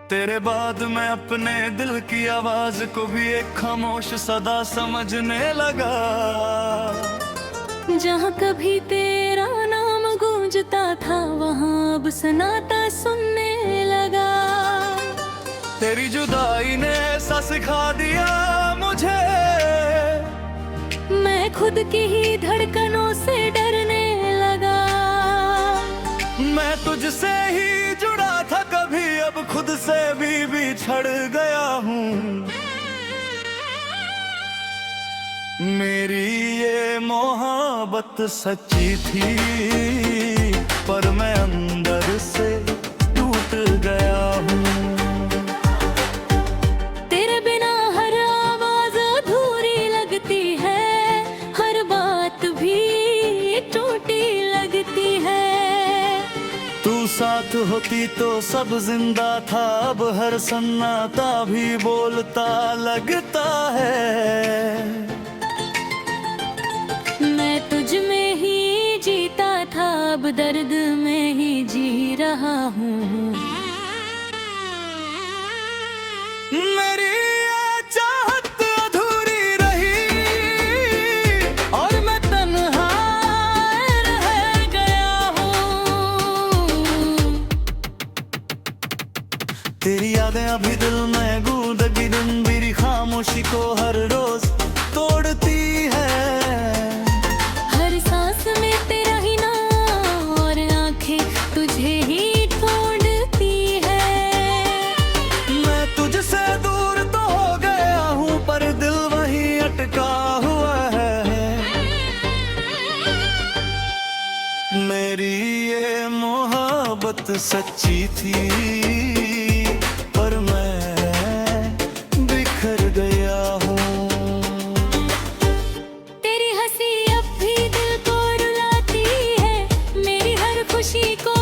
तेरे बाद मैं अपने दिल की आवाज को भी एक खामोश सदा समझने लगा। जहाँ कभी तेरा नाम गूंजता था वहाँ अब सन्नाटा सुनने लगा। तेरी जुदाई ने ऐसा सिखा दिया मुझे, मैं खुद की ही धड़कनों से डरने लगा। मैं तुझसे ही जुड़ा था कभी, अब खुद से भी बिछड़ गया हूँ। मेरी ये मोहब्बत सच्ची थी, पर मैं अंदर से टूट गया हूँ। तेरे बिना हर आवाज अधूरी लगती है, हर बात भी टूटी लगती है। तू साथ होती तो सब जिंदा था, अब हर सन्नाटा भी बोलता लगता है। मैं तुझ में ही जीता था, अब दर्द में ही जी रहा हूँ। मेरी ये चाहत अधूरी रही और मैं तन्हा रह गया हूँ। तेरी यादें अभी दिल में गूंजती दिन, मेरी खामोशी को हर रोज तोड़ती है। तुझे ही ढूंढती है। मैं तुझसे दूर तो हो गया हूँ, पर दिल वहीं अटका हुआ है। मेरी ये मोहब्बत सच्ची थी, पर मैं बिखर गया हूँ। तेरी हंसी अब भी दिल को रुलाती है, मेरी हर खुशी को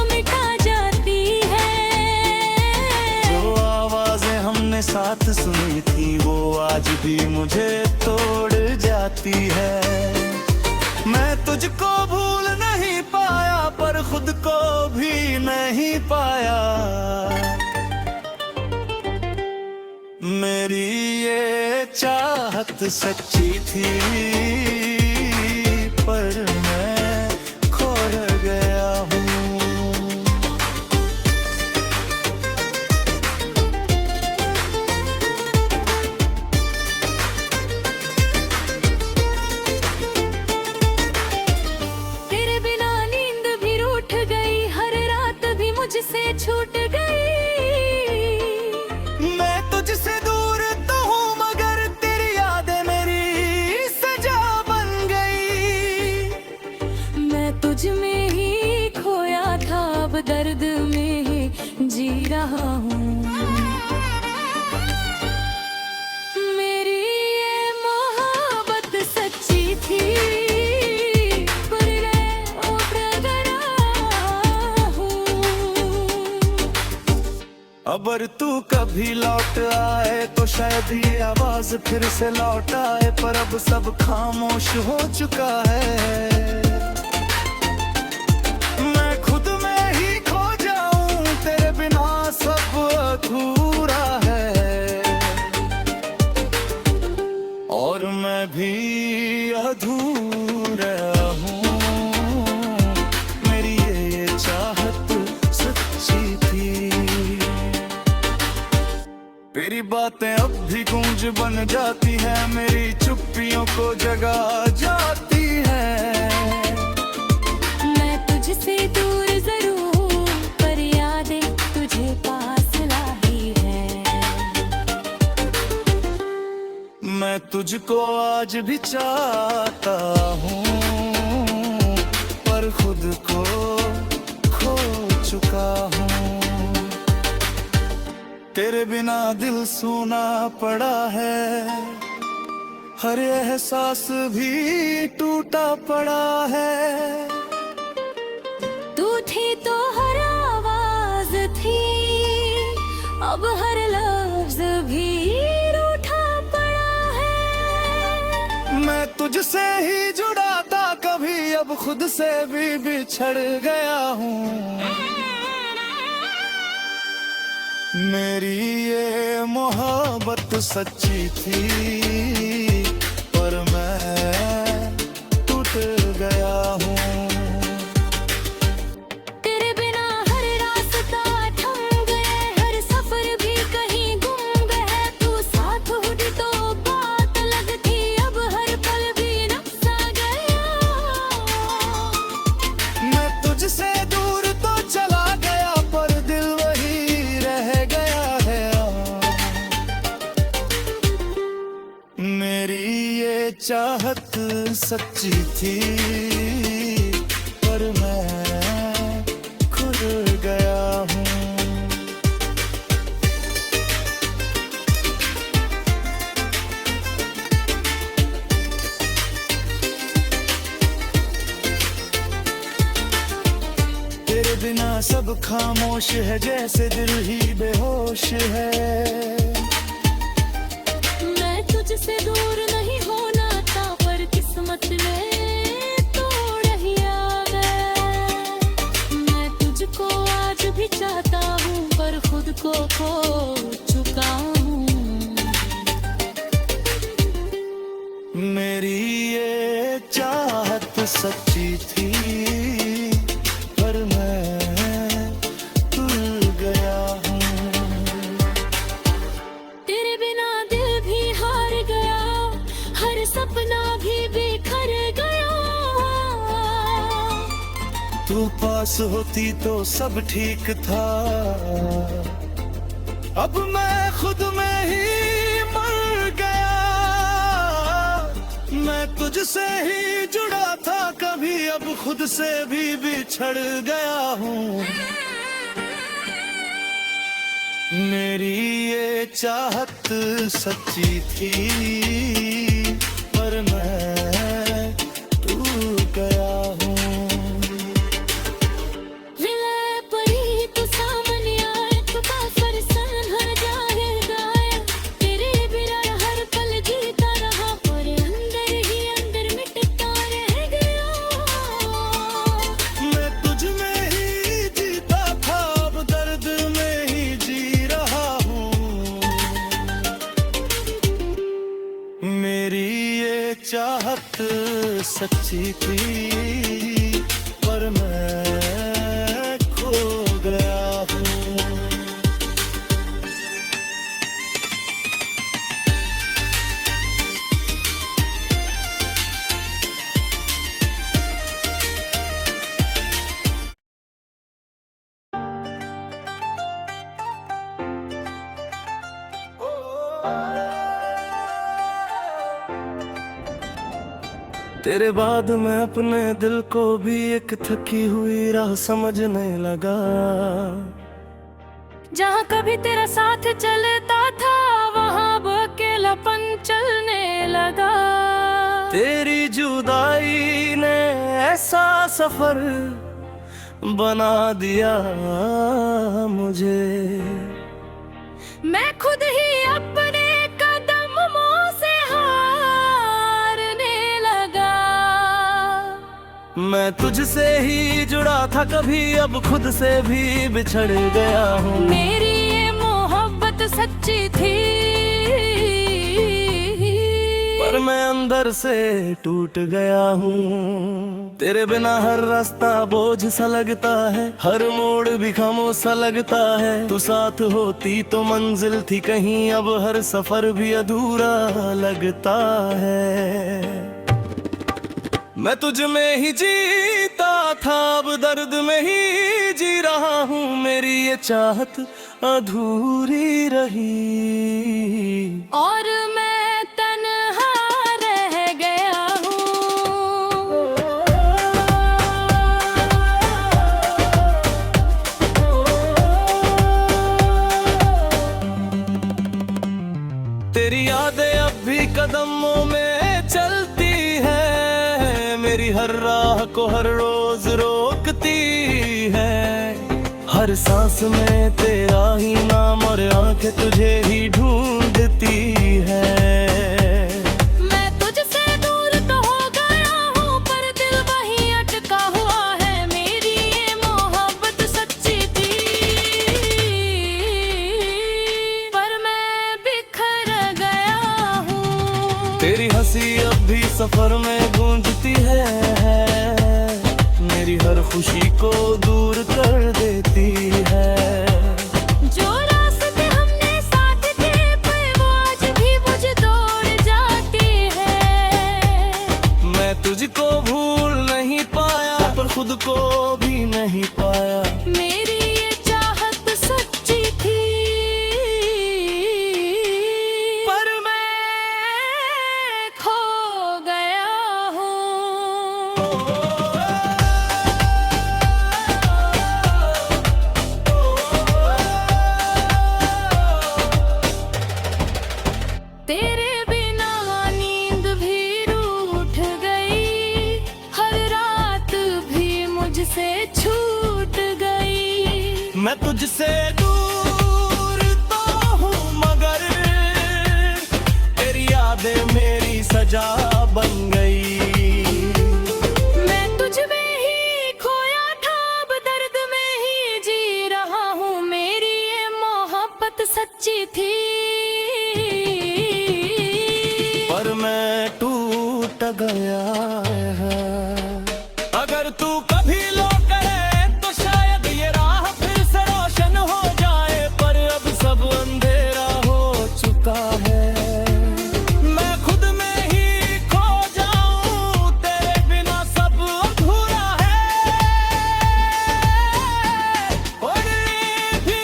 साथ सुनी थी वो आज भी मुझे तोड़ जाती है। मैं तुझको भूल नहीं पाया, पर खुद को भी नहीं पाया। मेरी ये चाहत सच्ची थी, पर मैं खो गया हूँ। मुझसे छूट गई। मैं तुझसे दूर तो हूँ, मगर तेरी यादें मेरी सजा बन गई। मैं तुझ में ही खोया था, अब दर्द में ही जी रहा हूँ। मेरी ये मोहब्बत सच्ची थी, अगर तू कभी लौट आए तो शायद ये आवाज फिर से लौट आए, पर अब सब खामोश हो चुका है। मैं खुद में ही खो जाऊं, तेरे बिना सब अधूरा है, और मैं भी अधूरा हूँ। मेरी ये चाहत सच्ची थी, तेरी बातें अब भी गूंज बन जाती है, मेरी चुप्पियों को जगा जाती है। मैं तुझसे दूर जरूर, पर यादें तुझे पास लाई है। मैं तुझको आज भी चाहता हूँ, पर खुद को खो चुका हूँ। तेरे बिना दिल सूना पड़ा है, हर एहसास भी टूटा पड़ा है। तू थी तो हर आवाज थी, अब हर लफ्ज भी रूठा पड़ा है। मैं तुझसे ही जुड़ा था कभी, अब खुद से भी बिछड़ गया हूँ। मेरी ये मोहब्बत सच्ची थी, पर मैं टूट गया हूँ। तेरे बिना हर रास्ता थम गए, हर सफर भी कहीं गुम गए। तू साथ होती तो बात अलग थी, अब हर पल भी नफसा गया। मैं तुझसे दूर तो चला गया, पर दिल वही रह गया है। मेरी ये चाहत सच्ची थी, पर मैं खुद गया हूँ। तेरे बिना सब खामोश है, जैसे दिल ही बेहोश है। मैं तुझसे दूर नहीं होना था, पर किस्मत ने तोड़ ही आ गए। मैं तुझको आज भी चाहता हूँ, पर खुद को खो चुका हूँ। मेरी ये चाहत सच्ची थी, पर मैं भूल गया हूँ। तेरे बिना दिल भी हार गया, हर सपना भी बिखर गया। तू पास होती तो सब ठीक था, अब मैं खुद में ही मर गया। मैं तुझसे ही जुड़ा था कभी, अब खुद से भी बिछड़ गया हूँ। मेरी ये चाहत सच्ची थी, पर मैं टूट गया हूँ। विलय परी तू सामने आए, तू काफर सन हर जाहिर गाया। तेरे बिना हर पल जीता रहा, पर अंदर ही अंदर मिटता रह गया। मैं तुझ में ही जीता था, अब दर्द में ही जी रहा हूँ। मेरी ये चाहत सच्ची थी, पर मैं खो गया हूँ। तेरे बाद मैं अपने दिल को भी एक थकी हुई राह समझने लगा। जहाँ कभी तेरा साथ चलता था, वहाँ अब अकेलापन चलने लगा। तेरी जुदाई ने ऐसा सफर बना दिया मुझे। मैं खुद ही अपने कदमों से हारने लगा। मैं तुझसे ही जुड़ा था कभी, अब खुद से भी बिछड़ गया हूँ। मेरी ये मोहब्बत सच्ची थी, पर मैं अंदर से टूट गया हूँ। तेरे बिना हर रास्ता बोझ सा लगता है, हर मोड़ भी खामोश सा लगता है। तू साथ होती तो मंजिल थी कहीं, अब हर सफर भी अधूरा लगता है। मैं तुझ में ही जीता था, अब दर्द में ही जी रहा हूँ। मेरी ये चाहत अधूरी रही, और मैं तन्हा रह गया हूँ। तेरी यादें अब भी कदमों में चलती है, मेरी हर राह को हर रोज रोकती है। हर सांस में तेरा ही नाम और आंखें तुझे ही ढूंढती है। मैं तुझसे दूर तो हो गया हूँ, पर दिल वहीं अटका हुआ है। मेरी ये मोहब्बत सच्ची थी, सफर में गूंजती है, मेरी हर खुशी को दूर कर देती है। जो रास्ते हमने साथ थे पर वो आज भी मुझे दौड़ जाती है। मैं तुझको भूल नहीं पाया पर खुद को भी नहीं पाया। मेरी ये चाहत सच्ची थी पर मैं खो गया हूँ। तेरे बिना नींद भी रूठ गई, हर रात भी मुझसे छूट गई। मैं तुझसे दूर तो हूँ मगर तेरी यादें मेरी सजा बन गई। मैं तुझ में ही खोया था, अब दर्द में ही जी रहा हूँ। मेरी ये मोहब्बत सच्ची थी पर मैं टूट गया है। अगर तू कभी लौट करे तो शायद ये राह फिर से रोशन हो जाए, पर अब सब अंधेरा हो चुका है। मैं खुद में ही खो जाऊं, तेरे बिना सब अधूरा है और ये भी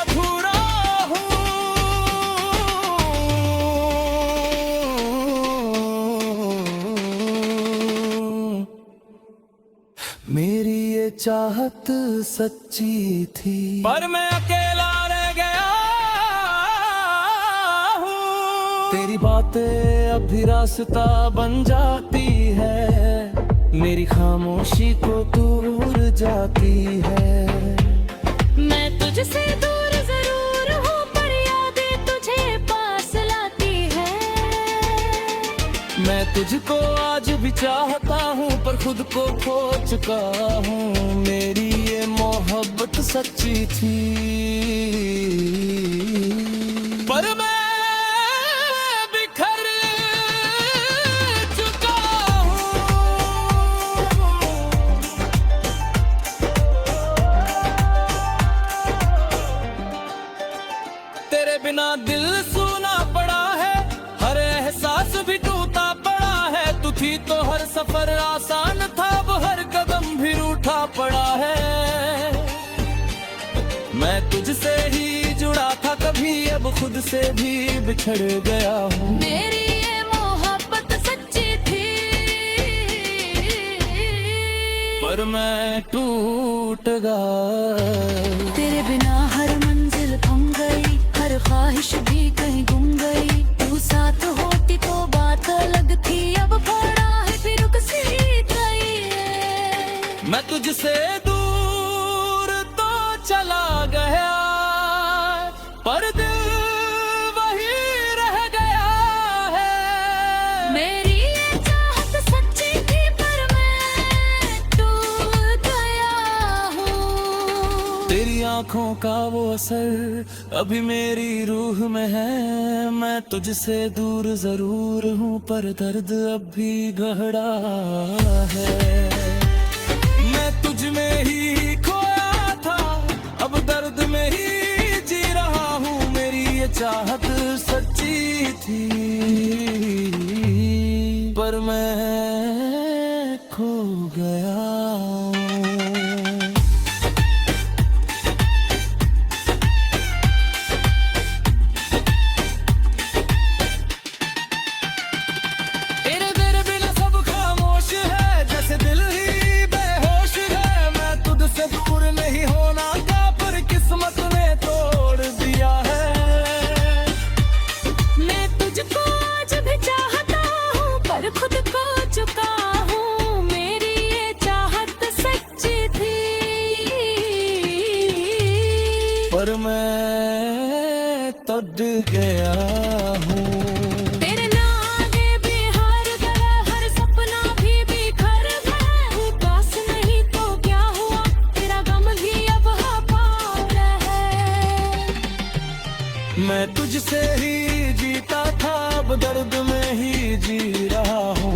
अधूरा हूँ। मेरी ये चाहत सच्ची थी पर मैं अकेला रह गया हूँ। तेरी बातें अब भी रास्ता बन जाती है, मेरी खामोशी को दूर जाती है। मैं तुझसे दूर जरूर हूँ पर यादें तुझे पास लाती है। मैं तुझको आज भी चाहता हूँ पर खुद को खो चुका हूँ। मेरी ये मोहब्बत सच्ची थी पर मैं बिखर चुका हूँ। तेरे बिना दिल सूना पड़ा है, हर एहसास भी टूटा पड़ा है। तू थी तो हर सफर आसान था, अब हर कदम भी रूठा पड़ा है। मैं तुझसे ही जुड़ा था कभी, अब खुद से भी बिछड़ गया हूँ। मेरी ये मोहब्बत सच्ची थी पर मैं टूट गया। तेरे बिना हर मंजिल थम गई, हर ख्वाहिश भी कहीं गुम गई। तू साथ होती तो बात अलग थी, अब पड़ा है फिर रुक सी गई है। मैं तुझसे दूर तो चला गया पर दिल वही रह गया है। मेरी ये चाहत सच्ची थी पर मैं टूट गया हूँ। तेरी आंखों का वो असर अभी मेरी रूह में है। मैं तुझसे दूर जरूर हूँ पर दर्द अब भी गहरा है। मैं तुझ में ही खोया था, अब दर्द में ही जी रहा हूँ। मेरी ये चाहत सच्ची थी पर मैं खो गया हूँ। पर मैं तड़ गया हूँ। तेरे नागे भी हार गया, हर सपना भी बिखर गया। हूँ पास नहीं तो क्या हुआ, तेरा गम भी अब पार है। मैं तुझसे ही जीता था, अब दर्द में ही जी रहा हूँ।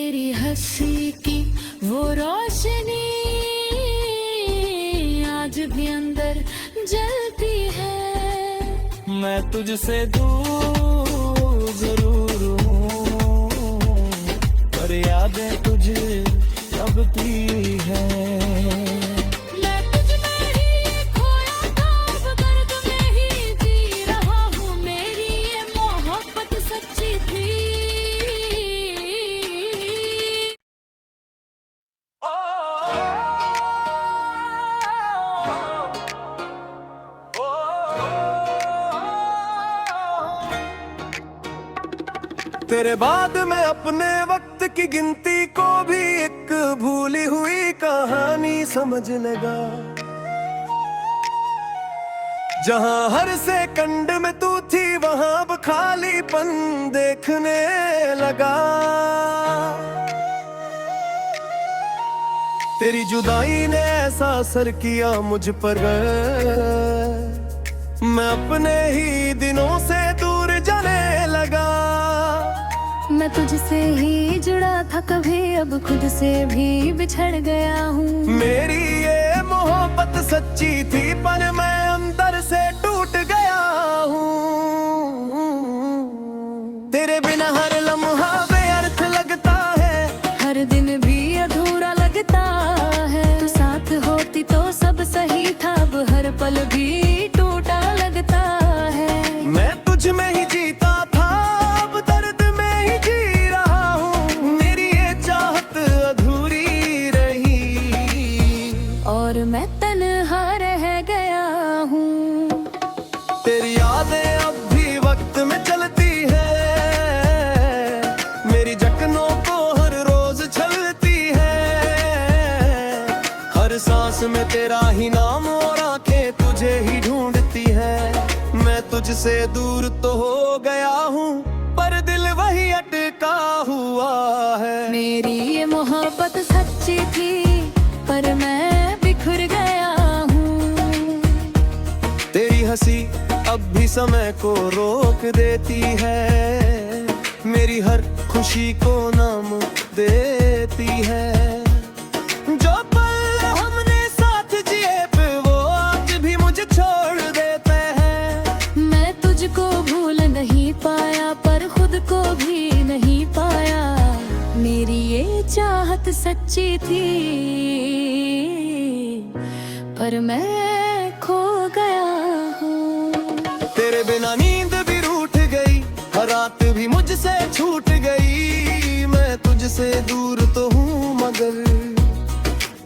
तेरी हंसी की वो रोशनी आज भी अंदर जलती है। मैं तुझसे दूर जरूर हूँ, पर यादें तुझे दबती है। मैं तुझ में ही खोया था, अब दर्द में ही जी रहा हूँ। मेरी ये मोहब्बत सच्ची थी। तेरे बाद मैं अपने वक्त की गिनती को भी एक भूली हुई कहानी समझ लगा, जहां हर सेकंड में तू थी वहां अब खालीपन देखने लगा। तेरी जुदाई ने ऐसा असर किया मुझ पर, मैं अपने ही दिनों से दूर जाने लगा। मैं तुझसे ही जुड़ा था कभी, अब खुद से भी बिछड़ गया हूँ। मेरी ये मोहब्बत सच्ची थी, पर मैं अंदर से टूट गया हूँ। तेरे बिना हर लम्हा बेअर्थ लगता है, हर दिन भी अधूरा लगता है। तू साथ होती तो सब सही था, अब हर पल भी टूटा लगता है। मैं तुझ में ही जीता था, अब दर्द में ही जी रहा हूँ। मेरी ये चाहत अधूरी रही, और मैं तन्हा रह गया हूँ। तेरी यादें अब भी वक्त में चलती है, मेरी जख्नों को हर रोज छलती है। हर सांस में तेरा ही नाम और आंखें तुझे ही ढूंढती है। मैं तुझसे दूर तो हो गया हूँ, पर दिल वही अटका हुआ है। मेरी ये मोहब्बत सच्ची थी, पर मैं बिखर गया हूँ। तेरी हंसी अब भी समय को रोक देती है, मेरी हर खुशी को नाम देती है। जो पल हमने साथ जिए पे वो आज भी मुझे छोड़ देते हैं। मैं तुझको भूल नहीं पाया, पर खुद को भी नहीं पाया। मेरी ये चाहत सच्ची थी, पर मैं खो गया हूँ। तेरे बिना नींद भी रूठ गई, हर रात भी मुझसे छूट गई। मैं तुझसे दूर तो हूँ मगर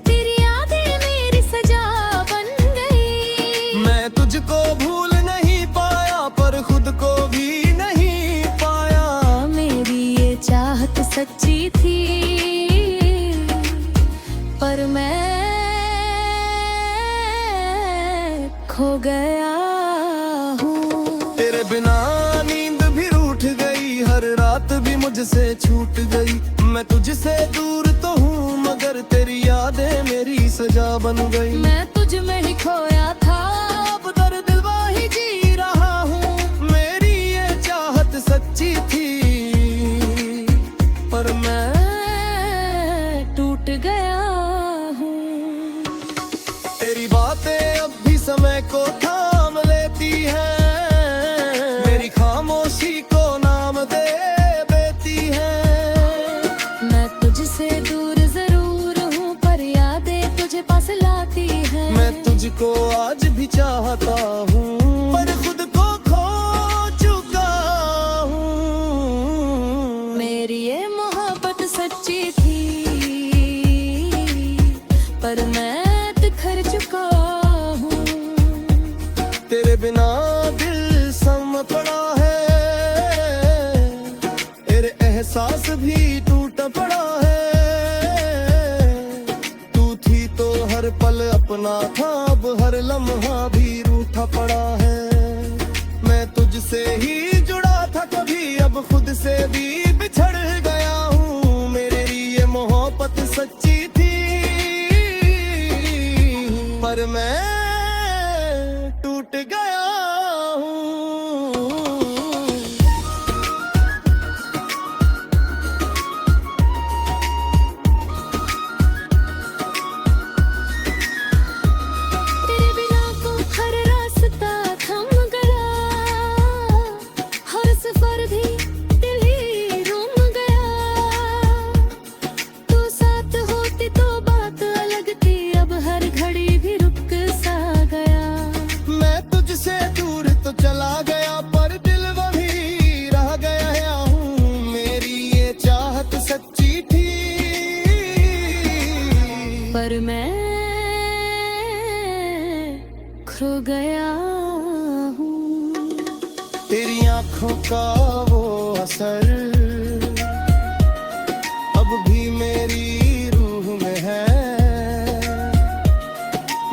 तेरी यादें मेरी सजा बन गई। मैं तुझको भूल नहीं पाया, पर खुद को भी नहीं पाया। मेरी ये चाहत सच्ची थी, पर मैं खो गया हूँ। तेरे बिना नींद भी रूठ गई, हर रात भी मुझसे छूट गई। मैं तुझसे दूर तो हूँ मगर तेरी यादें मेरी सजा बन गई। मैं तुझ में ही खोया था, अब दर्द वही जी रहा हूँ। मेरी ये चाहत सच्ची थी, पर मैं टूट गया हूँ। तेरी बातें अब भी समय को थाम लेती हैं, मेरी खामोशी को नाम दे देती हैं। मैं तुझसे दूर जरूर हूँ, पर यादें तुझे पास लाती है। मैं तुझको आज भी चाहता हूँ, पर खुद को खो चुका हूँ। मेरी ये मोहब्बत सच्ची थी, पर मैं बिखर चुका हूँ। तेरे बिना दिल सम पड़ा है, तेरे एहसास भी टूट पड़ा है। तू थी तो हर पल अपना था, अब हर लम्हा भी रूठा पड़ा है। मैं तुझसे ही जुड़ा था कभी, अब खुद से भी बिछड़ गया हूँ। मेरे लिए मोहब्बत सच्ची थी, पर मैं टूट गया हूँ। पर मैं खो गया हूँ। तेरी आंखों का वो असर अब भी मेरी रूह में है।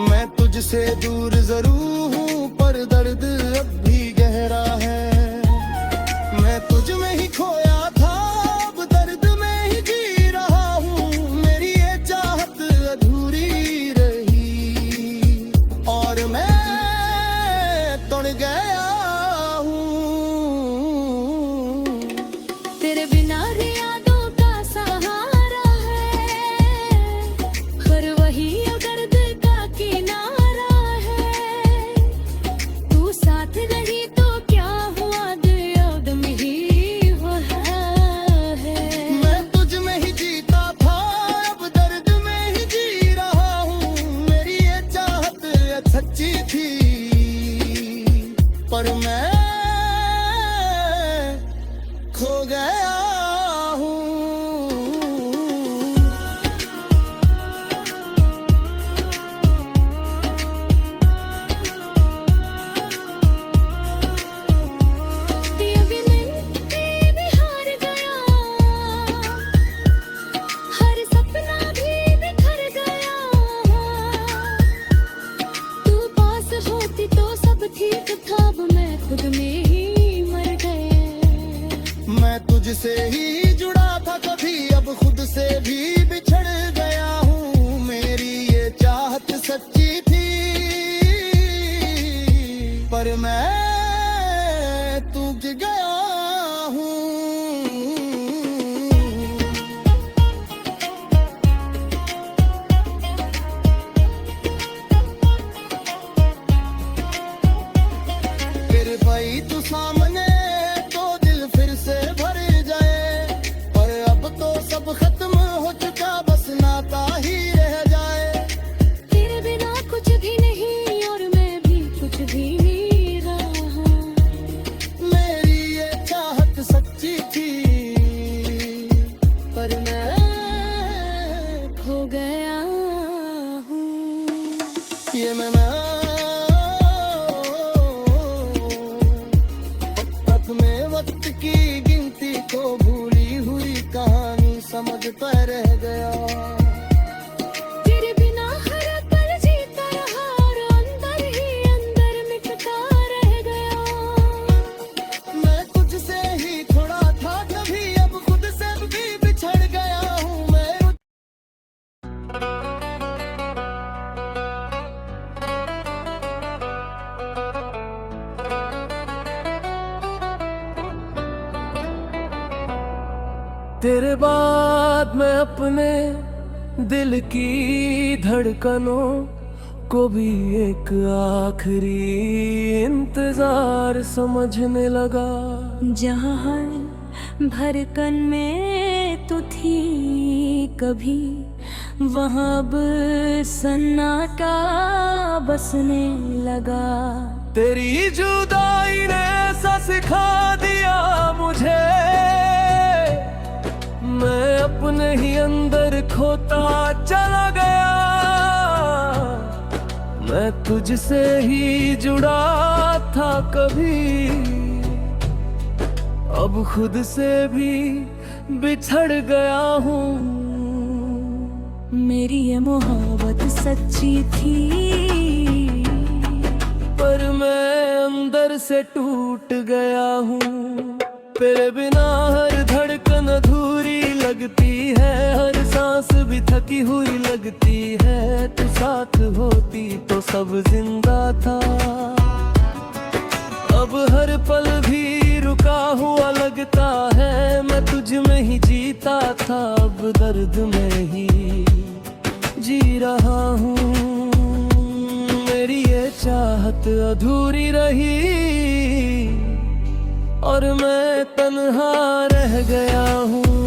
मैं तुझसे दूर जरूर हूँ पर दर्द अब भी गहरा है। मैं तुझ में ही खोया था अब दर्द में ही जी रहा हूँ। मेरी ये चाहत अधूरी रही और मैं तुड़ गया हूँ। तेरे बिना यादों का सहारा है, पर वही दर्द का किनारा है। तू साथ रही तो क्या हुआ, याद में ही वो है। मैं तुझ में ही जीता था अब दर्द में ही जी रहा हूँ। मेरी ये चाहत सच्ची थी पर मैं खो गया हूँ। ये भी मैं भी हार गया, हर सपना भी बिखर गया। तू पास होती तो सब ठीक था, अब मैं खुद में ही मर गया। मैं तुझसे ही जुड़ा था कभी अब खुद से भी बिछड़ गया हूँ। मेरी ये चाहत सच्ची थी पर मैं टूट गया हूँ। फिर भाई तू सामने तो दिल फिर से भर जाए, पर अब तो सब खत्म हो चुका बस नाता ही रह जाए। तेरे बिना कुछ भी नहीं और मैं भी कुछ भी नहीं रहा। मेरी ये चाहत सच्ची थी पर मैं खो गया हूँ। ये मैं पथ में वक्त की गिनती को भूली हुई कहानी समझ पर रह गया। तेरे बिना हर पल जीता रहा और अंदर ही अंदर मिटता रह गया। मैं तुझसे ही थोड़ा था कभी अब खुद से भी बिछड़ गया हूँ। मैं तेरे बाद मैं अपने दिल की धड़कनों को भी एक आखिरी इंतजार समझने लगा। जहाँ हर धड़कन में तू थी कभी, वहाँ अब सन्नाटा बसने लगा। तेरी जुदाई ने ऐसा सिखा दिया मुझे, मैं अपने ही अंदर खोता चला गया। मैं तुझसे ही जुड़ा था कभी अब खुद से भी बिछड़ गया हूँ। मेरी ये मोहब्बत सच्ची थी पर मैं अंदर से टूट गया हूँ। तेरे बिना हर धड़कन अधूरी लगती है, हर सांस भी थकी हुई लगती है। तू साथ होती तो सब जिंदा था, अब हर पल भी रुका हुआ लगता है। मैं तुझ में ही जीता था अब दर्द में ही जी रहा हूँ। मेरी ये चाहत अधूरी रही और मैं तन्हा रह गया हूँ।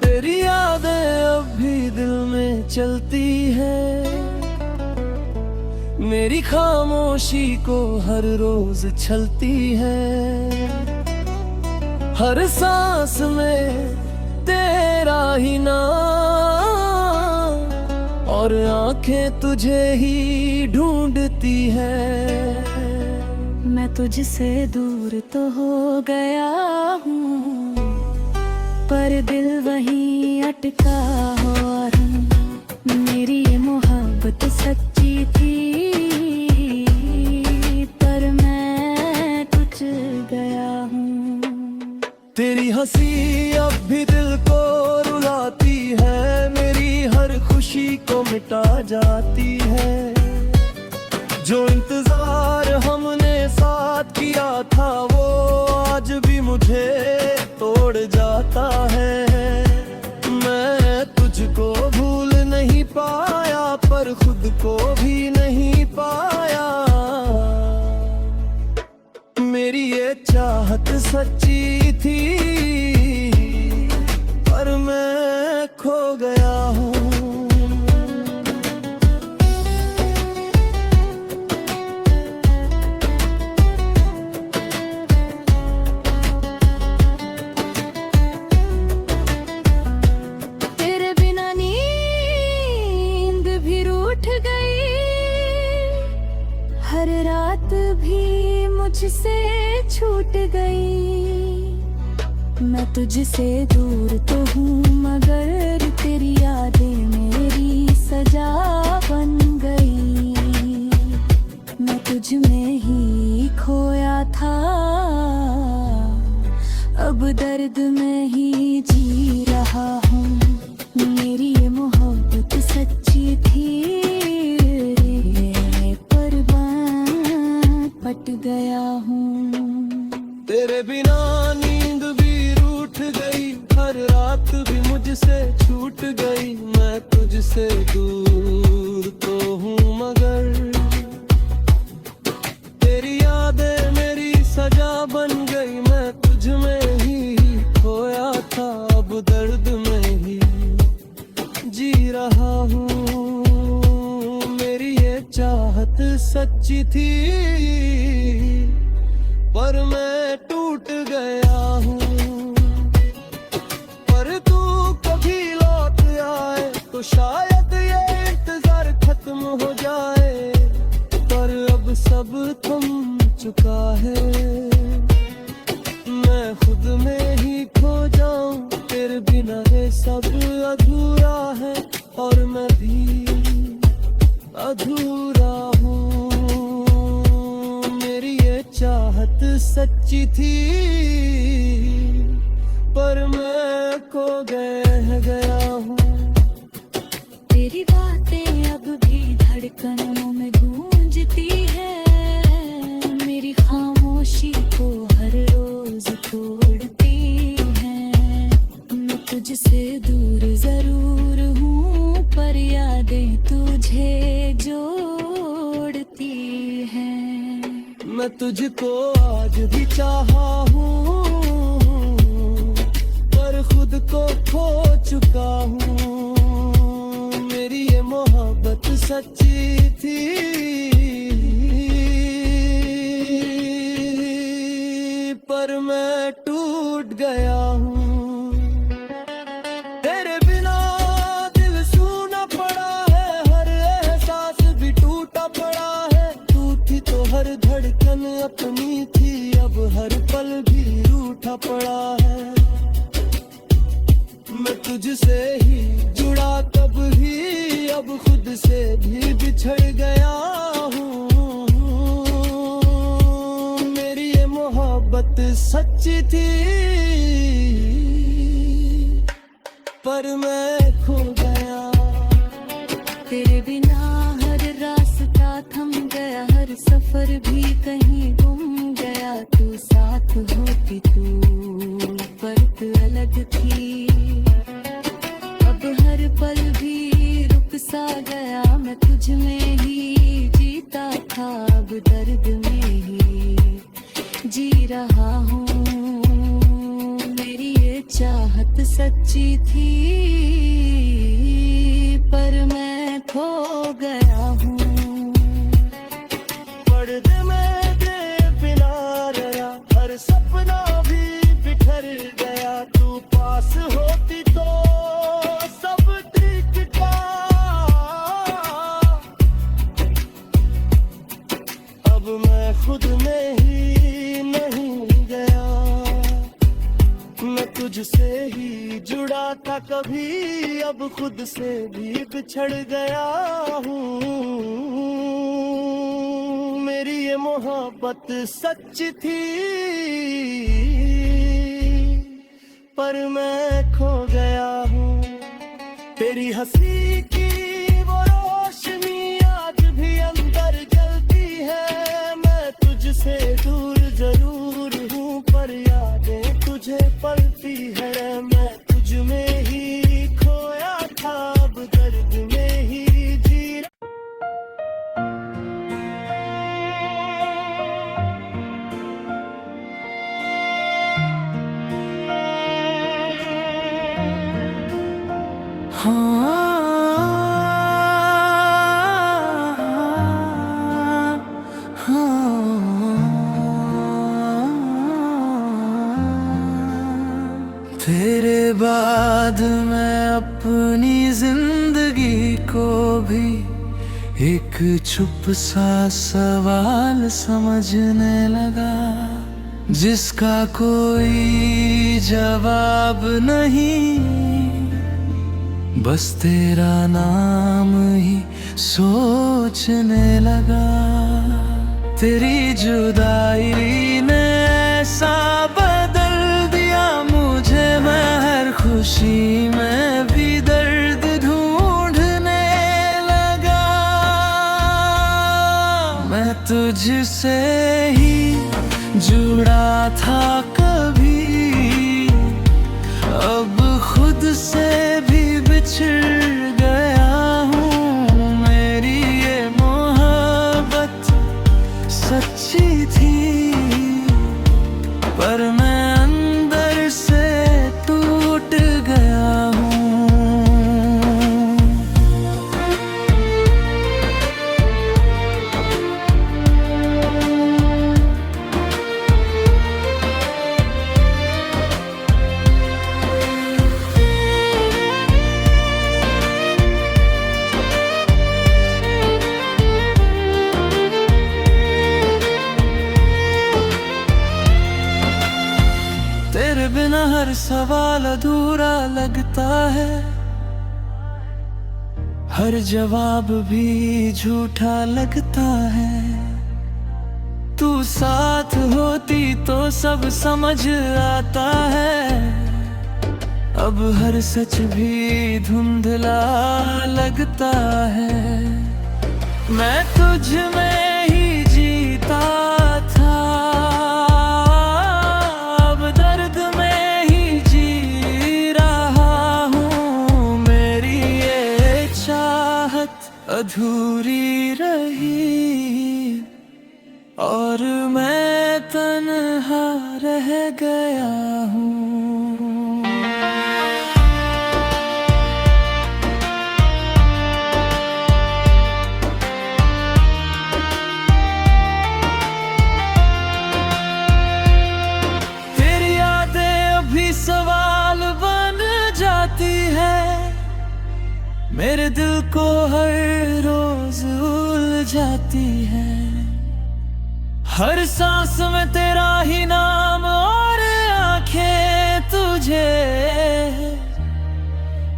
तेरी यादें अब भी दिल में चलती है, मेरी खामोशी को हर रोज छलती है, हर सांस में तेरा ही नाम, और आंखें तुझे ही ढूंढती है। मैं तुझसे दूर तो हो गया हूँ, पर दिल वहीं अटका हुआ है। मेरी ये मोहब्बत सच्ची थी, पर मैं तुझ गया हूँ। तेरी हंसी अब भी दिल को रुलाती है, मेरी हर खुशी को मिटा जाती है। जो इंतजार हमने साथ किया था वो आज भी मुझे तोड़ जाता है। मैं तुझको भूल नहीं पाया, पर खुद को भी नहीं पाया। मेरी ये चाहत सच्ची थी, पर मैं खो गया हूँ। तेरे बिना नींद भी रूठ गई, हर रात भी मुझसे छूट गई। मैं तुझसे दूर तो हूँ, मगर तेरी यादें मेरी सजा बन गई। मैं तुझ में ही खोया था, अब दर्द में ही जी रहा हूँ। मेरी ये मोहब्बत सच्ची थी, पर मैं पट गया हूँ। तेरे बिना नींद भी रूठ गई, हर रात भी मुझसे छूट गई। मैं तुझसे दूर तो हूँ, मगर तेरी यादें मेरी सजा बन गई। मैं तुझ में ही खोया था, अब दर्द में ही जी रहा हूँ। मेरी ये चाहत सच्ची थी, पर मैं टूट गया हूँ। पर तू कभी लौट आए तो शायद ये इंतजार खत्म हो जाए, पर अब सब थम चुका है। मैं खुद में ही खो जाऊं, तेरे बिना ये सब अधूरा है, और मैं भी अधूरा हूँ। मेरी ये चाहत सच्ची थी, पर मैं खो गया हूँ। तेरी बातें अब भी धड़कनों में गूंजती है, मेरी खामोशी को हर रोज तोड़ती है। मैं तुझसे दूर जरूर हूँ, पर यादें तुझे जोड़ती हैं। मैं तुझको आज भी चाहा हूँ, पर खुद को खो चुका हूँ। मेरी ये मोहब्बत सच्ची थी, पर मैं टूट गया हूँ। तेरे बिना दिल सूना पड़ा है, हर एहसास भी टूटा पड़ा है। तू थी तो हर धड़कन अपनी थी, अब हर पल भी रूठा पड़ा है। मैं तुझसे ही जुड़ा तब ही, अब खुद से भी बिछड़ गया हूँ। मेरी ये मोहब्बत सच्ची थी, पर मैं खो गया। तेरे बिना हर रास्ता थम गया, हर सफर भी कहीं गुम गया। तू साथ होती तू पर अलग थी, अब हर पल भी रुक सा गया। मैं तुझ में ही जीता था, अब दर्द में ही जी रहा हूँ। मेरी ये चाहत सच्ची थी, पर मैं खो गया हूँ। था कभी, अब खुद से भी बिछड़ गया हूँ। मेरी ये मोहब्बत सच थी, पर मैं खो गया हूँ। तेरी हंसी की वो रोशनी आज भी अंदर जलती है। मैं तुझसे दूर जरूर हूँ, पर यादें तुझे पलती है। मैं तुझ में ही खोया था, अब दर्द में ही जी रहा। तेरे बाद मैं अपनी जिंदगी को भी एक चुप सा सवाल समझने लगा, जिसका कोई जवाब नहीं। बस तेरा नाम ही सोचने लगा। तेरी जुदाई ने ऐसा बदल दिया मुझे, मैं हर खुशी में भी दर्द ढूंढने लगा। मैं तुझसे ही जुड़ा था कभी, अब खुद से भी बिछड़ गया हूँ। मेरी ये मोहब्बत सच्ची थी, पर मैं अंदर से टूट गया हूँ। तेरे बिना हर सवाल अधूरा लगता है, हर जवाब भी झूठा लगता है। तू साथ होती तो सब समझ आता है, अब हर सच भी धुंधला लगता है। मैं तुझ में ही जीता था, अब दर्द में ही जी रहा हूँ। मेरी ये चाहत अधूरी रही, और मैं तन्हा रह गया हूँ। सवाल बन जाती है, मेरे दिल को हर रोज उलझाती है। हर सांस में तेरा ही नाम और आंखें तुझे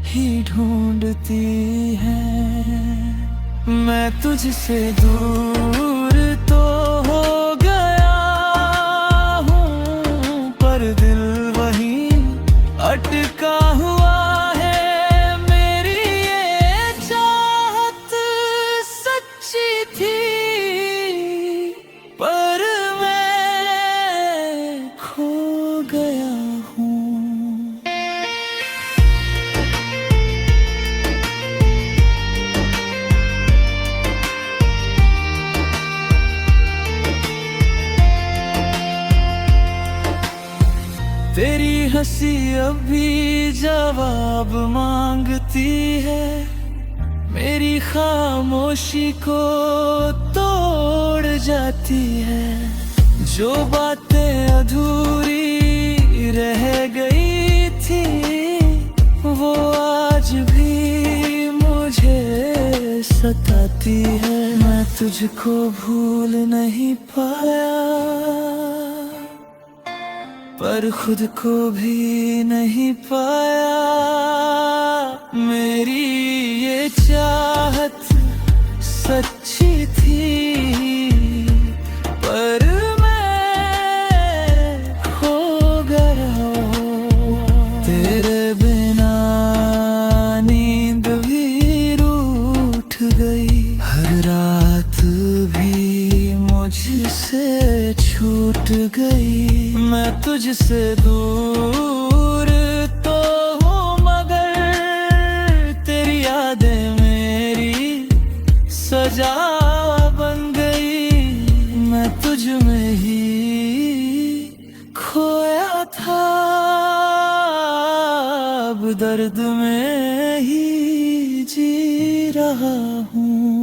ही ढूंढती हैं। मैं तुझसे दूर तो हो गया हूँ, पर दिल अटका हुआ है। मेरी ये चाहत सच्ची थी, पर मैं खो गया हूँ। तेरी हंसी अभी जवाब मांगती है, मेरी खामोशी को तोड़ जाती है। जो बातें अधूरी रह गई थी, वो आज भी मुझे सताती है। मैं तुझको भूल नहीं पाया, पर खुद को भी नहीं पाया। मेरी ये चाहत सच्ची थी, पर मैं खो गया। तेरे बिना नींद भी रूठ गई, हर रात भी मुझसे छूट गई। मैं तुझसे दूर तो हूँ, मगर तेरी यादें मेरी सजा बन गई। मैं तुझ में ही खोया था, अब दर्द में ही जी रहा हूँ।